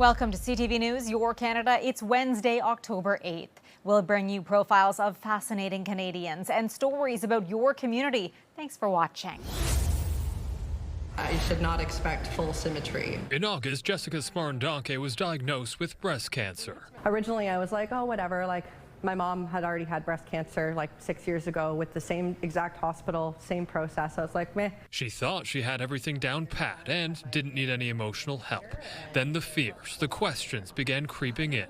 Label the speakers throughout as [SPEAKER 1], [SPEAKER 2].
[SPEAKER 1] Welcome to CTV News Your Canada. It's Wednesday, October 8th. We'll bring you profiles of fascinating Canadians and stories about your community. Thanks for watching.
[SPEAKER 2] I should not expect full symmetry.
[SPEAKER 3] In August, Jessica Smarndonke was diagnosed with breast cancer.
[SPEAKER 4] Originally, I was like, oh, whatever, my mom had already had breast cancer 6 years ago with the same exact hospital, same process. I was like, meh.
[SPEAKER 3] She thought she had everything down pat and didn't need any emotional help. Then the fears, the questions began creeping in.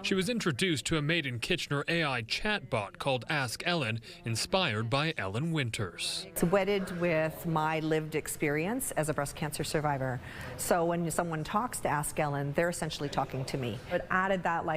[SPEAKER 3] She was introduced to a made-in-Kitchener AI chatbot called Ask Ellen, inspired by Ellen Winters.
[SPEAKER 5] It's wedded with my lived experience as a breast cancer survivor. So when someone talks to Ask Ellen, they're essentially talking to me.
[SPEAKER 4] It added that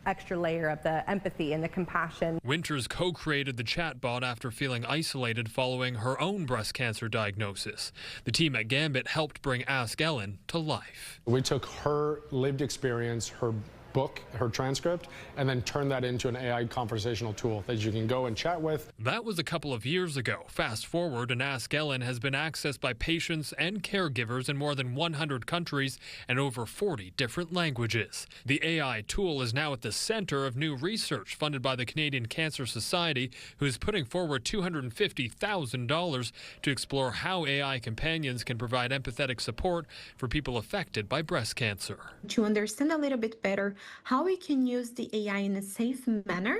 [SPEAKER 4] extra layer of the empathy and the compassion.
[SPEAKER 3] Winters co-created the chatbot after feeling isolated following her own breast cancer diagnosis. The team at Gambit helped bring Ask Ellen to life.
[SPEAKER 6] We took her lived experience, her book, her transcript, and then turned that into an AI conversational tool that you can go and chat with.
[SPEAKER 3] That was a couple of years ago. Fast forward, and Ask Ellen has been accessed by patients and caregivers in more than 100 countries and over 40 different languages. The AI tool is now at the center of new research funded by the Canadian Cancer Society, who is putting forward $250,000 to explore how AI companions can provide empathetic support for people affected by breast cancer.
[SPEAKER 7] To understand a little bit better how we can use the AI in a safe manner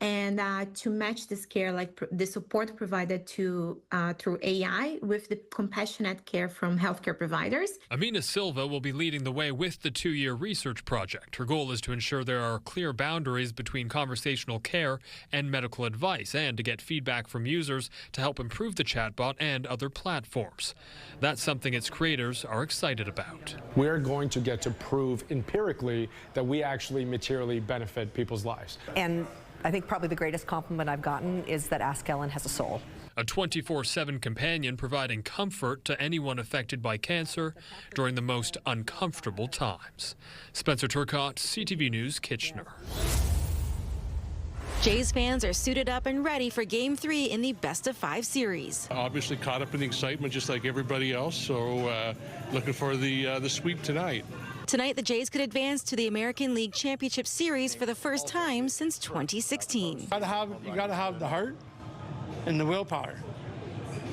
[SPEAKER 7] and to match this care, the support provided through AI with the compassionate care from healthcare providers.
[SPEAKER 3] Amina Silva will be leading the way with the 2-year research project. Her goal is to ensure there are clear boundaries between conversational care and medical advice, and to get feedback from users to help improve the chatbot and other platforms. That's something its creators are excited about.
[SPEAKER 6] We're going to get to prove empirically that we actually materially benefit people's lives.
[SPEAKER 5] And I think probably the greatest compliment I've gotten is that Ask Ellen has a soul.
[SPEAKER 3] A 24/7 companion providing comfort to anyone affected by cancer during the most uncomfortable times. Spencer Turcotte, CTV News, Kitchener.
[SPEAKER 8] Jays fans are suited up and ready for Game 3 in the best-of-5 series.
[SPEAKER 9] Obviously caught up in the excitement just like everybody else, so looking for the sweep tonight.
[SPEAKER 8] Tonight, the Jays could advance to the American League Championship Series for the first time since 2016.
[SPEAKER 10] You gotta have the heart and the willpower,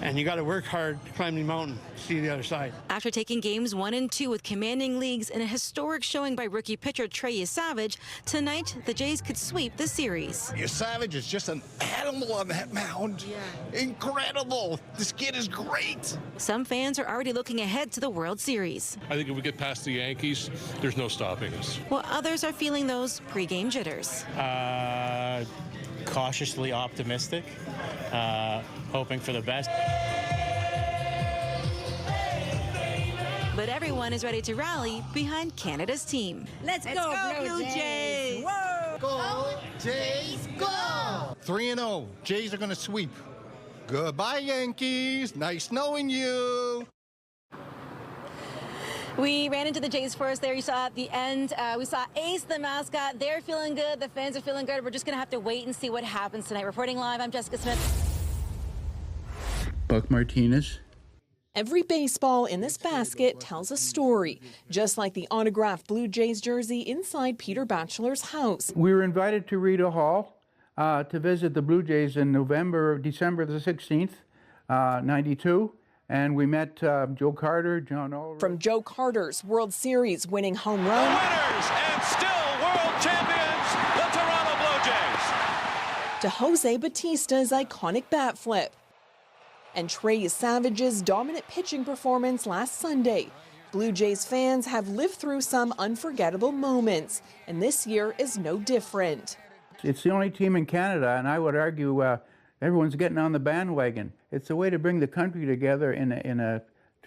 [SPEAKER 10] and you gotta work hard to climb the mountain to see the other side.
[SPEAKER 8] After taking games 1 and 2 with commanding leagues in a historic showing by rookie pitcher Trey Savage, tonight the Jays could sweep the series.
[SPEAKER 11] Savage is just an animal on that mound. Yeah. Incredible. This kid is great.
[SPEAKER 8] Some fans are already looking ahead to the World Series.
[SPEAKER 9] I think if we get past the Yankees, there's no stopping us.
[SPEAKER 8] While others are feeling those pre-game jitters.
[SPEAKER 12] Cautiously optimistic, hoping for the best.
[SPEAKER 8] But everyone is ready to rally behind Canada's team.
[SPEAKER 13] Let's go, Blue Jays!
[SPEAKER 11] Whoa. Go, Jays, go! 3-0. Jays are going to sweep. Goodbye, Yankees. Nice knowing you.
[SPEAKER 8] We ran into the Jays first there. You saw at the end, we saw Ace, the mascot. They're feeling good. The fans are feeling good. We're just going to have to wait and see what happens tonight. Reporting live, I'm Jessica Smith.
[SPEAKER 14] Buck Martinez.
[SPEAKER 15] Every baseball in this basket tells a story, just like the autographed Blue Jays jersey inside Peter Batchelor's house.
[SPEAKER 14] We were invited to Rita Hall to visit the Blue Jays in December the 16th, 92. And we met Joe Carter, John Ulrich.
[SPEAKER 15] From Joe Carter's World Series winning home run.
[SPEAKER 16] The winners and still world champions, the Toronto Blue Jays.
[SPEAKER 15] To Jose Batista's iconic bat flip. And Trey Savage's dominant pitching performance last Sunday. Blue Jays fans have lived through some unforgettable moments, and this year is no different.
[SPEAKER 14] It's the only team in Canada, and I would argue everyone's getting on the bandwagon. It's a way to bring the country together in a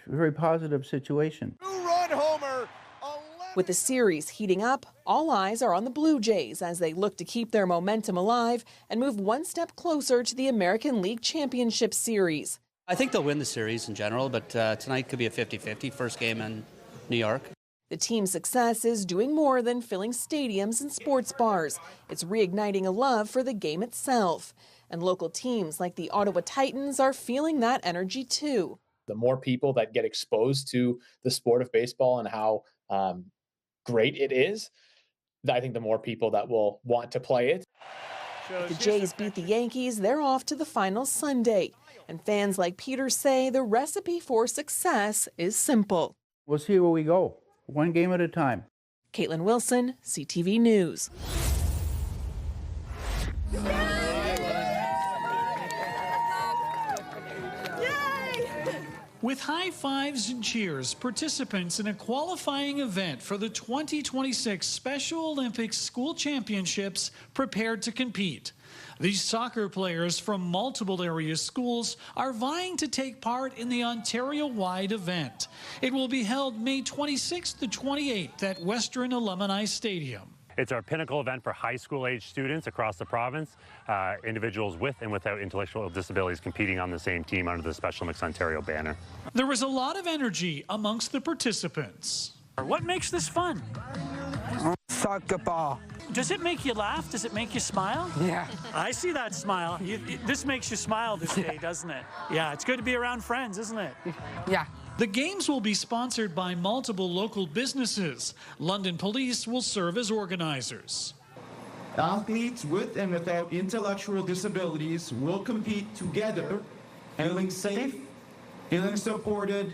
[SPEAKER 14] very positive situation.
[SPEAKER 11] Two-run homer.
[SPEAKER 15] With the series heating up, all eyes are on the Blue Jays as they look to keep their momentum alive and move one step closer to the American League Championship Series.
[SPEAKER 17] I think they'll win the series in general, but tonight could be a 50-50 first game in New York.
[SPEAKER 15] The team's success is doing more than filling stadiums and sports bars. It's reigniting a love for the game itself. And local teams like the Ottawa Titans are feeling that energy too.
[SPEAKER 18] The more people that get exposed to the sport of baseball and how great it is, I think the more people that will want to play it.
[SPEAKER 15] If the Jays beat the Yankees, they're off to the final Sunday. And fans like Peter say the recipe for success is simple.
[SPEAKER 14] We'll see where we go, one game at a time.
[SPEAKER 15] Caitlin Wilson, CTV News.
[SPEAKER 19] With high fives and cheers, participants in a qualifying event for the 2026 Special Olympics School Championships prepared to compete. These soccer players from multiple area schools are vying to take part in the Ontario-wide event. It will be held May 26th to 28th at Western Alumni Stadium.
[SPEAKER 20] It's our pinnacle event for high school age students across the province, individuals with and without intellectual disabilities competing on the same team under the Special Olympics Ontario banner.
[SPEAKER 19] There was a lot of energy amongst the participants. What makes this fun?
[SPEAKER 21] Soccer ball.
[SPEAKER 19] Does it make you laugh? Does it make you smile?
[SPEAKER 21] Yeah.
[SPEAKER 19] I see that smile. This makes you smile this day, doesn't it? Yeah, it's good to be around friends, isn't it?
[SPEAKER 21] Yeah.
[SPEAKER 19] The games will be sponsored by multiple local businesses. London Police will serve as organizers.
[SPEAKER 22] Athletes with and without intellectual disabilities will compete together, feeling safe, feeling supported,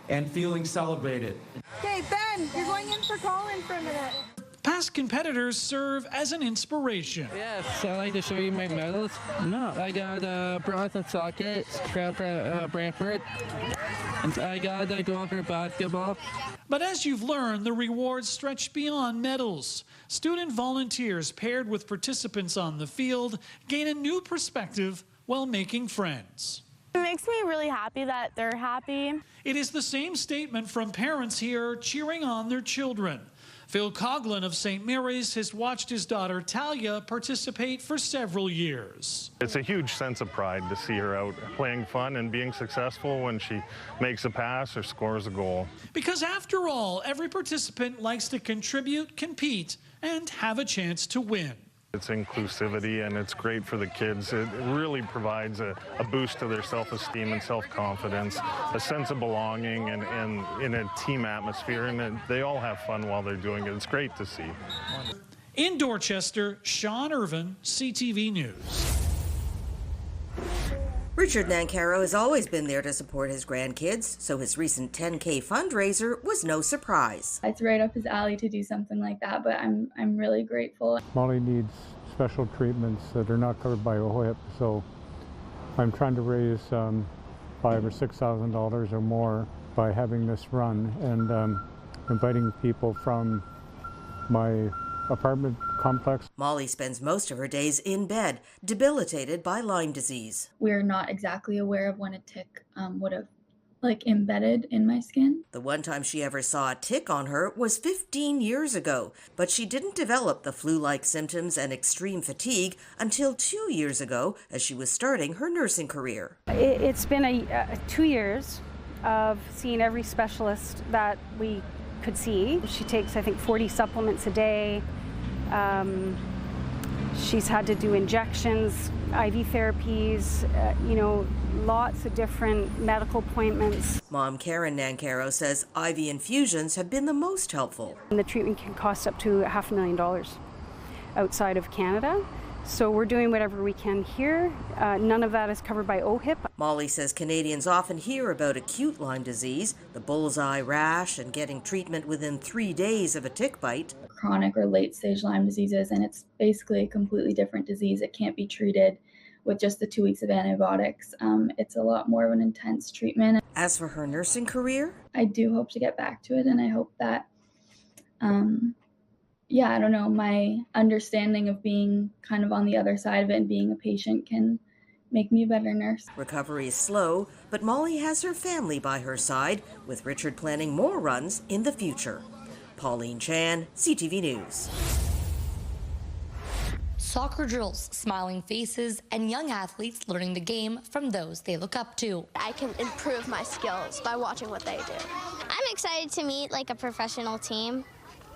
[SPEAKER 22] and feeling celebrated.
[SPEAKER 23] Okay, Ben, you're going in for call-in for a minute.
[SPEAKER 19] Past competitors serve as an inspiration.
[SPEAKER 21] Yes, I'd like to show you my medals. No, I got bronze in soccer, Brantt Myhres, and I got a gold for basketball.
[SPEAKER 19] But as you've learned, the rewards stretch beyond medals. Student volunteers paired with participants on the field gain a new perspective while making friends.
[SPEAKER 23] It makes me really happy that they're happy.
[SPEAKER 19] It is the same statement from parents here cheering on their children. Phil Coughlin of St. Mary's has watched his daughter Talia participate for several years.
[SPEAKER 24] It's a huge sense of pride to see her out playing fun and being successful when she makes a pass or scores a goal.
[SPEAKER 19] Because after all, every participant likes to contribute, compete, and have a chance to win.
[SPEAKER 24] It's inclusivity and it's great for the kids. It really provides a boost to their self-esteem and self-confidence, a sense of belonging and in a team atmosphere, and they all have fun while they're doing it. It's great to see.
[SPEAKER 19] In Dorchester, Sean Irvin, CTV News.
[SPEAKER 25] Richard Nancaro has always been there to support his grandkids, so his recent 10K fundraiser was no surprise.
[SPEAKER 26] It's right up his alley to do something like that, but I'm really grateful.
[SPEAKER 27] Molly needs special treatments that are not covered by OHIP, so I'm trying to raise $5,000 or $6,000 or more by having this run and inviting people from my apartment complex.
[SPEAKER 25] Molly spends most of her days in bed, debilitated by Lyme disease.
[SPEAKER 26] We're not exactly aware of when a tick would have embedded in my skin.
[SPEAKER 25] The one time she ever saw a tick on her was 15 years ago, but she didn't develop the flu-like symptoms and extreme fatigue until 2 years ago as she was starting her nursing career.
[SPEAKER 28] It's been 2 years of seeing every specialist that we could see. She takes, I think, 40 supplements a day. She's had to do injections, IV therapies, lots of different medical appointments.
[SPEAKER 25] Mom Karen Nancaro says IV infusions have been the most helpful.
[SPEAKER 28] And the treatment can cost up to $500,000 outside of Canada. So we're doing whatever we can here. None of that is covered by OHIP.
[SPEAKER 25] Molly says Canadians often hear about acute Lyme disease, the bullseye rash, and getting treatment within 3 days of a tick bite.
[SPEAKER 26] Chronic or late-stage Lyme diseases, and it's basically a completely different disease. It can't be treated with just the 2 weeks of antibiotics. It's a lot more of an intense treatment.
[SPEAKER 25] As for her nursing career,
[SPEAKER 26] I do hope to get back to it, and I hope that I don't know, my understanding of being kind of on the other side of it and being a patient can make me a better nurse.
[SPEAKER 25] Recovery is slow, but Molly has her family by her side, with Richard planning more runs in the future. Pauline Chan, CTV News.
[SPEAKER 29] Soccer drills, smiling faces, and young athletes learning the game from those they look up to.
[SPEAKER 30] I can improve my skills by watching what they do. I'm excited to meet a professional team.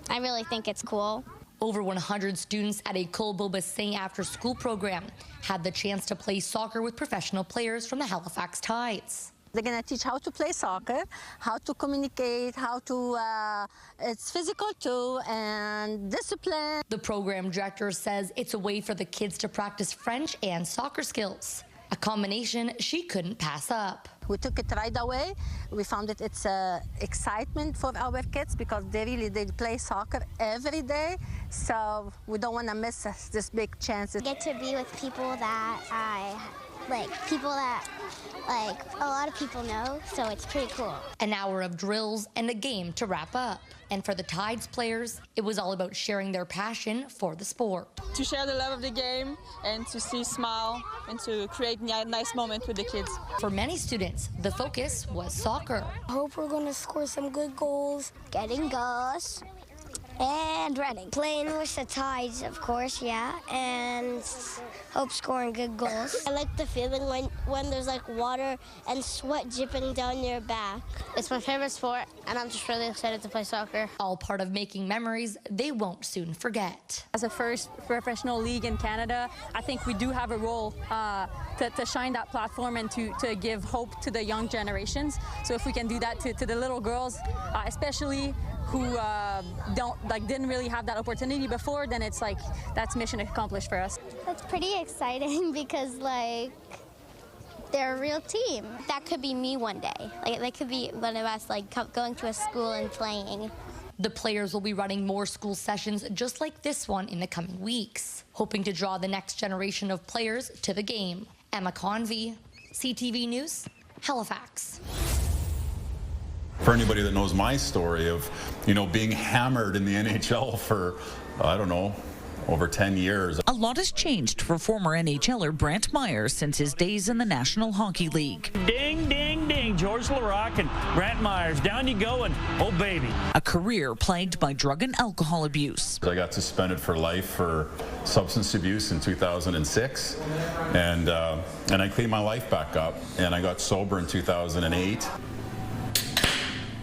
[SPEAKER 30] I really think it's cool.
[SPEAKER 29] Over 100 students at a Colbo-Bassin after-school program had the chance to play soccer with professional players from the Halifax Tides.
[SPEAKER 1] They're going to teach how to play soccer, how to communicate, how to, it's physical too, and discipline.
[SPEAKER 29] The program director says it's a way for the kids to practice French and soccer skills, a combination she couldn't pass up.
[SPEAKER 1] We took it right away. We found that it's excitement for our kids because they play soccer every day. So we don't want to miss this big chance.
[SPEAKER 30] I get to be with people that a lot of people know, so it's pretty cool.
[SPEAKER 29] An hour of drills and a game to wrap up. And for the Tides players, it was all about sharing their passion for the sport.
[SPEAKER 2] To share the love of the game and to see smile and to create a nice moment with the kids.
[SPEAKER 29] For many students, the focus was soccer.
[SPEAKER 30] I hope we're going to score some good goals, getting goals, and running. Playing with the Tides, of course, yeah, and hope scoring good goals. I like the feeling when there's like water and sweat dripping down your back. It's my favorite sport, and I'm just really excited to play soccer.
[SPEAKER 29] All part of making memories they won't soon forget.
[SPEAKER 1] As a first professional league in Canada, I think we do have a role to shine that platform and to give hope to the young generations. So if we can do that to the little girls, especially who didn't really have that opportunity before, then it's like that's mission accomplished for us.
[SPEAKER 30] That's pretty exciting because they're a real team. That could be me one day. That could be one of us going to a school and playing.
[SPEAKER 29] The players will be running more school sessions just like this one in the coming weeks, hoping to draw the next generation of players to the game. Emma Convey, CTV News, Halifax.
[SPEAKER 3] For anybody that knows my story of, being hammered in the NHL for, I don't know, over 10 years.
[SPEAKER 4] A lot has changed for former NHLer Brantt Myhres since his days in the National Hockey League.
[SPEAKER 5] Ding, ding, ding. George Larocque and Brantt Myhres. Down you go, and oh, baby.
[SPEAKER 4] A career plagued by drug and alcohol abuse.
[SPEAKER 3] I got suspended for life for substance abuse in 2006, and I cleaned my life back up, and I got sober in 2008.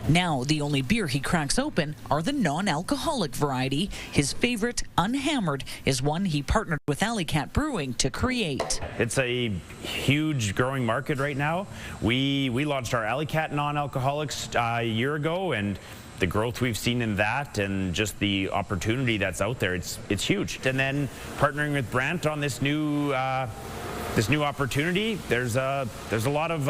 [SPEAKER 4] Now, the only beer he cracks open are the non-alcoholic variety. His favorite, Unhammered, is one he partnered with Alley Cat Brewing to create.
[SPEAKER 5] It's a huge growing market right now. We launched our Alley Cat non-alcoholics a year ago, and the growth we've seen in that and just the opportunity that's out there, it's huge. And then partnering with Brantt on this new opportunity, there's a lot of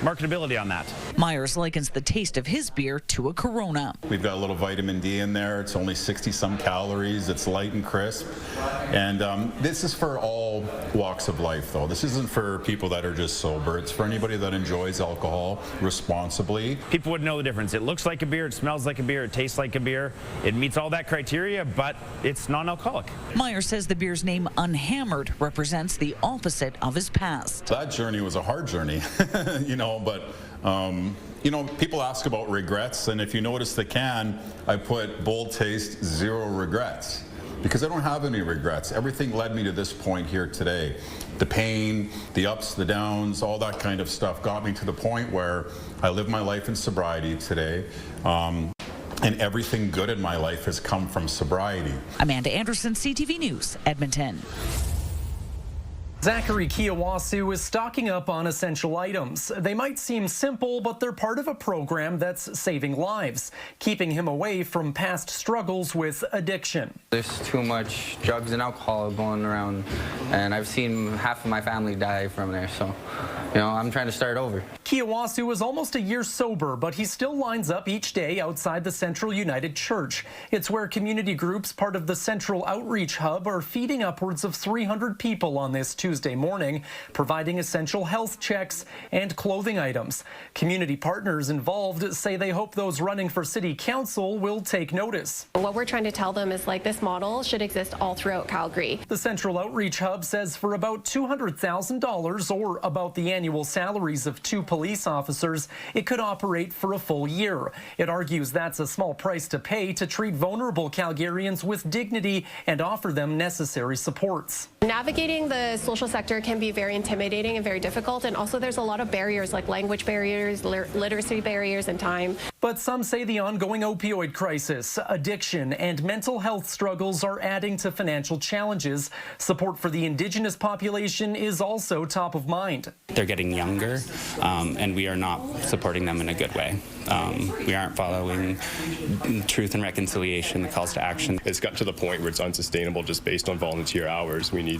[SPEAKER 5] marketability on that.
[SPEAKER 4] Myhres likens the taste of his beer to a Corona.
[SPEAKER 3] We've got a little vitamin D in there. It's only 60-some calories. It's light and crisp. And this is for all walks of life, though. This isn't for people that are just sober. It's for anybody that enjoys alcohol responsibly.
[SPEAKER 5] People would know the difference. It looks like a beer, it smells like a beer, it tastes like a beer. It meets all that criteria, but it's non-alcoholic.
[SPEAKER 4] Myhres says the beer's name, Unhammered, represents the opposite of his past.
[SPEAKER 3] That journey was a hard journey, but people ask about regrets, and if you notice the can, I put bold taste, 0 regrets, because I don't have any regrets. Everything led me to this point here today. The pain, the ups, the downs, all that kind of stuff got me to the point where I live my life in sobriety today. And everything good in my life has come from sobriety.
[SPEAKER 4] Amanda Anderson, CTV News, Edmonton.
[SPEAKER 6] Zachary Kiyawasu is stocking up on essential items. They might seem simple, but they're part of a program that's saving lives, keeping him away from past struggles with addiction.
[SPEAKER 7] There's too much drugs and alcohol going around, and I've seen half of my family die from there, so, I'm trying to start over.
[SPEAKER 6] Kiyawasu is almost a year sober, but he still lines up each day outside the Central United Church. It's where community groups part of the Central Outreach Hub are feeding upwards of 300 people on this Tuesday morning, providing essential health checks and clothing items. Community partners involved say they hope those running for city council will take notice.
[SPEAKER 9] What we're trying to tell them is this model should exist all throughout Calgary.
[SPEAKER 6] The Central Outreach Hub says for about $200,000 or about the annual salaries of 2 police officers, it could operate for a full year. It argues that's a small price to pay to treat vulnerable Calgarians with dignity and offer them necessary supports.
[SPEAKER 9] Navigating the social sector can be very intimidating and very difficult, and also there's a lot of barriers like language barriers, literacy barriers, and time.
[SPEAKER 6] But some say the ongoing opioid crisis, addiction, and mental health struggles are adding to financial challenges. Support for the Indigenous population is also top of mind.
[SPEAKER 8] They're getting younger, and we are not supporting them in a good way. We aren't following truth and reconciliation, the calls to action.
[SPEAKER 10] It's got to the point where it's unsustainable just based on volunteer hours. We need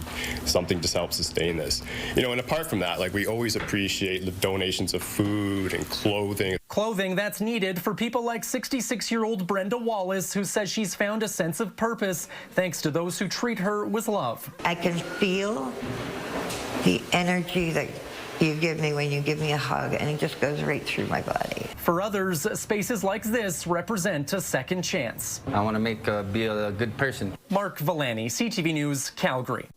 [SPEAKER 10] something to help sustain this. You know, and apart from that, like, we always appreciate the donations of food and clothing.
[SPEAKER 6] Clothing that's needed for people like 66-year-old Brenda Wallace, who says she's found a sense of purpose thanks to those who treat her with love.
[SPEAKER 11] I can feel the energy that you give me when you give me a hug, and it just goes right through my body.
[SPEAKER 6] For others, spaces like this represent a second chance.
[SPEAKER 7] I want to be a good person.
[SPEAKER 6] Mark Villani, CTV News, Calgary.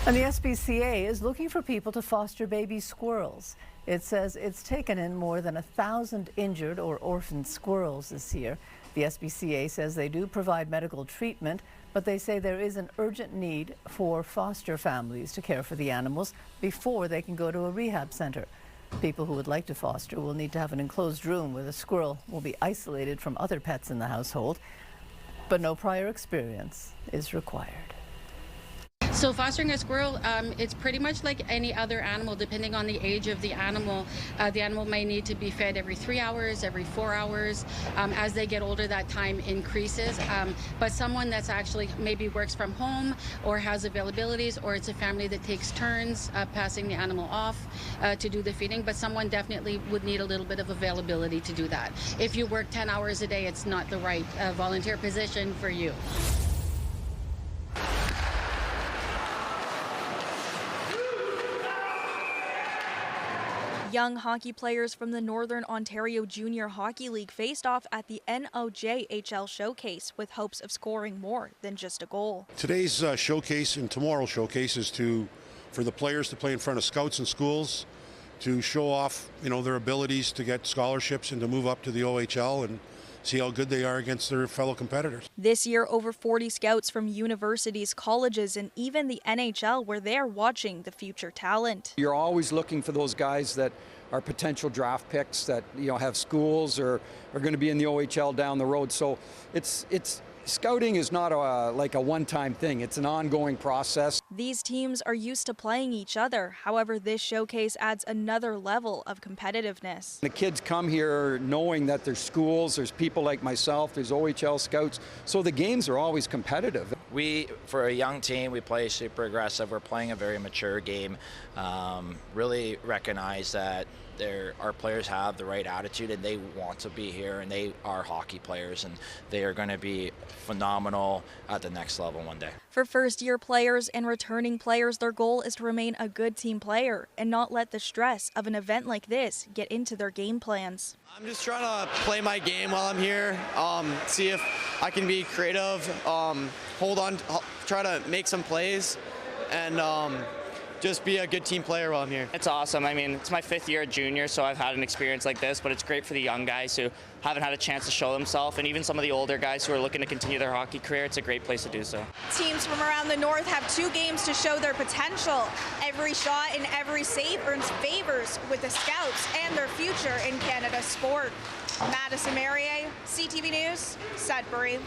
[SPEAKER 12] And the SPCA is looking for people to foster baby squirrels. It says it's taken in more than 1,000 injured or orphaned squirrels this year. The SPCA says they do provide medical treatment, but they say there is an urgent need for foster families to care for the animals before they can go to a rehab center. People who would like to foster will need to have an enclosed room where the squirrel will be isolated from other pets in the household, but no prior experience is required.
[SPEAKER 13] So fostering a squirrel, it's pretty much like any other animal, depending on the age of the animal. The animal may need to be fed every 3 hours, every 4 hours. As they get older, that time increases. But someone that's actually maybe works from home or has availabilities, or it's a family that takes turns passing the animal off to do the feeding, but someone definitely would need a little bit of availability to do that. If you work 10 hours a day, it's not the right volunteer position for you.
[SPEAKER 14] Young hockey players from the Northern Ontario Junior Hockey League faced off at the NOJHL Showcase with hopes of scoring more than just a goal.
[SPEAKER 15] Today's showcase and tomorrow's showcase is for the players to play in front of scouts and schools, to show off, their abilities to get scholarships and to move up to the OHL and see how good they are against their fellow competitors.
[SPEAKER 14] This year, over 40 scouts from universities, colleges, and even the NHL were there watching the future talent.
[SPEAKER 16] You're always looking for those guys that are potential draft picks that have schools or are going to be in the OHL down the road. So it's scouting is not like a one-time thing. It's an ongoing process.
[SPEAKER 14] These teams are used to playing each other. However, this showcase adds another level of competitiveness.
[SPEAKER 16] The kids come here knowing that there's schools, there's people like myself, there's OHL scouts, so the games are always competitive.
[SPEAKER 17] For a young team, we play super aggressive. We're playing a very mature game. Really recognize that our players have the right attitude and they want to be here, and they are hockey players, and they are going to be phenomenal at the next level one day.
[SPEAKER 14] For first-year players and returning players, their goal is to remain a good team player and not let the stress of an event like this get into their game plans.
[SPEAKER 18] I'm just trying to play my game while I'm here, see if I can be creative, hold on, try to make some plays, and just be a good team player while I'm here.
[SPEAKER 31] It's awesome. I mean, it's my 5th year at junior, so I've had an experience like this, but it's great for the young guys who haven't had a chance to show themselves, and even some of the older guys who are looking to continue their hockey career. It's a great place to do so.
[SPEAKER 32] Teams from around the north have 2 games to show their potential. Every shot and every save earns favors with the scouts and their future in Canada's sport. Madison Merrier, CTV News, Sudbury.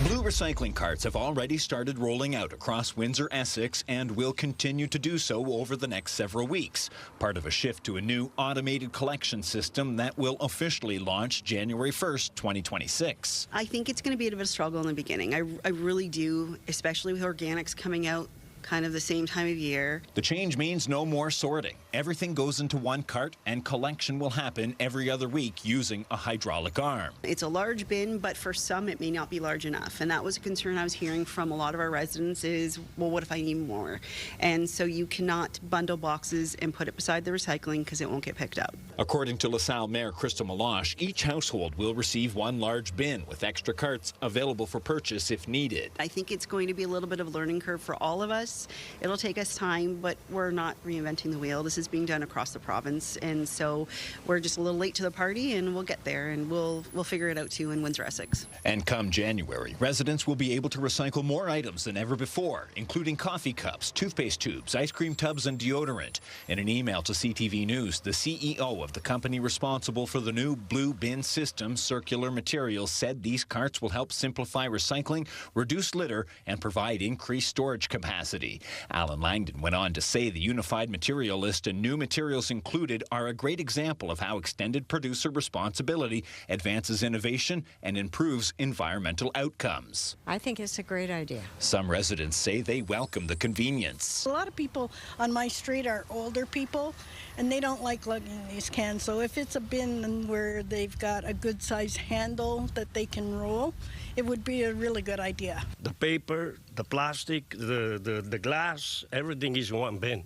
[SPEAKER 33] Blue recycling carts have already started rolling out across Windsor, Essex, and will continue to do so over the next several weeks, part of a shift to a new automated collection system that will officially launch January 1st, 2026.
[SPEAKER 34] I think it's going to be a bit of a struggle in the beginning. I really do, especially with organics coming out kind of the same time of year.
[SPEAKER 33] The change means no more sorting. Everything goes into one cart, and collection will happen every other week using a hydraulic arm.
[SPEAKER 34] It's a large bin, but for some it may not be large enough. And that was a concern I was hearing from a lot of our residents is, well, what if I need more? And so you cannot bundle boxes and put it beside the recycling because it won't get picked up.
[SPEAKER 33] According to LaSalle Mayor Crystal Meloche, each household will receive one large bin with extra carts available for purchase if needed.
[SPEAKER 34] I think it's going to be a little bit of a learning curve for all of us. it'll take us time, but we're not reinventing the wheel. This is being done across the province, and so we're just a little late to the party, and we'll get there, and we'll figure it out too in Windsor-Essex.
[SPEAKER 33] And come January, residents will be able to recycle more items than ever before, including coffee cups, toothpaste tubes, ice cream tubs, and deodorant. In an email to CTV News, the CEO of the company responsible for the new blue bin system, Circular Materials, said these carts will help simplify recycling, reduce litter, and provide increased storage capacity. Alan Langdon went on to say the unified material list and new materials included are a great example of how extended producer responsibility advances innovation and improves environmental outcomes.
[SPEAKER 1] I think it's a great idea.
[SPEAKER 33] Some residents say they welcome the convenience.
[SPEAKER 2] A lot of people on my street are older people, and they don't like lugging these cans. So if it's a bin where they've got a good size handle that they can roll, it would be a really good idea.
[SPEAKER 19] The paper, the plastic, the glass, everything is one bin.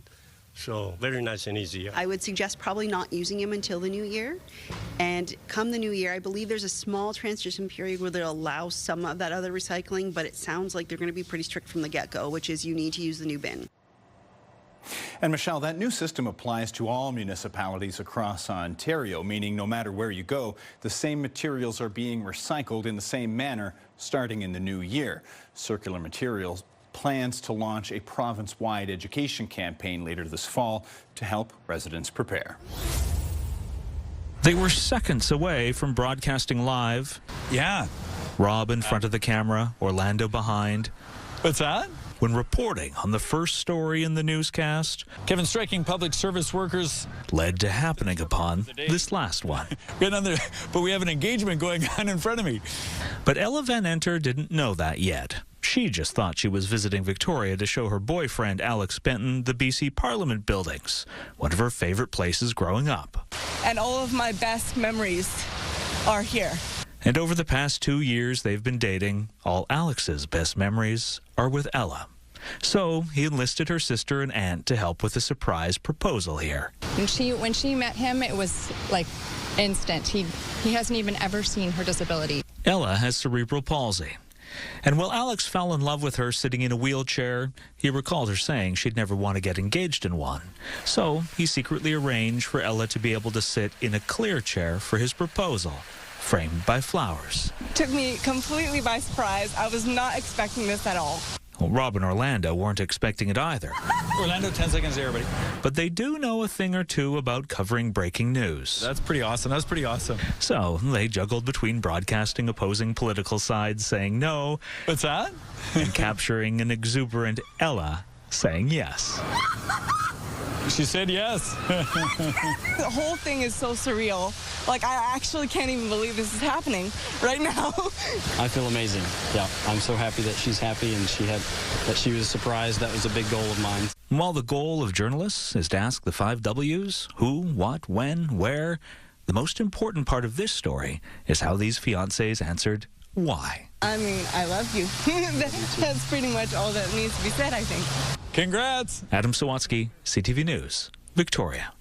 [SPEAKER 19] So very nice and easy. Yeah.
[SPEAKER 34] I would suggest probably not using them until the new year. And come the new year, I believe there's a small transition period where they'll allow some of that other recycling, but it sounds like they're going to be pretty strict from the get-go, which is you need to use the new bin.
[SPEAKER 20] And Michelle, that new system applies to all municipalities across Ontario, meaning no matter where you go, the same materials are being recycled in the same manner starting in the new year. Circular Materials plans to launch a province-wide education campaign later this fall to help residents prepare.
[SPEAKER 21] They were seconds away from broadcasting live.
[SPEAKER 22] Yeah.
[SPEAKER 21] Rob in front of the camera, Orlando behind.
[SPEAKER 22] What's that?
[SPEAKER 21] When reporting on the first story in the newscast,
[SPEAKER 22] Kevin, striking public service workers
[SPEAKER 21] led to happening upon this last one.
[SPEAKER 22] But we have an engagement going on in front of me.
[SPEAKER 21] But Ella Van Enter didn't know that yet. She just thought she was visiting Victoria to show her boyfriend, Alex Benton, the BC Parliament buildings, one of her favorite places growing up.
[SPEAKER 2] And all of my best memories are here.
[SPEAKER 21] And over the past 2 years they've been dating, all Alex's best memories are with Ella. So he enlisted her sister and aunt to help with a surprise proposal here.
[SPEAKER 23] When she met him, it was like instant. He hasn't even ever seen her disability.
[SPEAKER 21] Ella has cerebral palsy. And while Alex fell in love with her sitting in a wheelchair, he recalled her saying she'd never want to get engaged in one. So he secretly arranged for Ella to be able to sit in a clear chair for his proposal, framed by flowers.
[SPEAKER 2] Took me completely by surprise. I was not expecting this at all.
[SPEAKER 21] Well, Rob and Orlando weren't expecting it either.
[SPEAKER 22] Orlando, 10 seconds there, everybody.
[SPEAKER 21] But they do know a thing or two about covering breaking news.
[SPEAKER 22] That's pretty awesome. That's pretty awesome.
[SPEAKER 21] So they juggled between broadcasting opposing political sides saying no.
[SPEAKER 22] What's that?
[SPEAKER 21] And capturing an exuberant Ella saying yes.
[SPEAKER 22] She said yes.
[SPEAKER 2] The whole thing is so surreal. Like, I actually can't even believe this is happening right now.
[SPEAKER 24] I feel amazing. Yeah, I'm so happy that she's happy and that she was surprised. That was a big goal of mine.
[SPEAKER 21] While the goal of journalists is to ask the 5 W's, who, what, when, where, the most important part of this story is how these fiancés answered why.
[SPEAKER 2] I mean, I love you. That's pretty much all that needs to be said, I think.
[SPEAKER 22] Congrats.
[SPEAKER 21] Adam Sawatsky, CTV News, Victoria.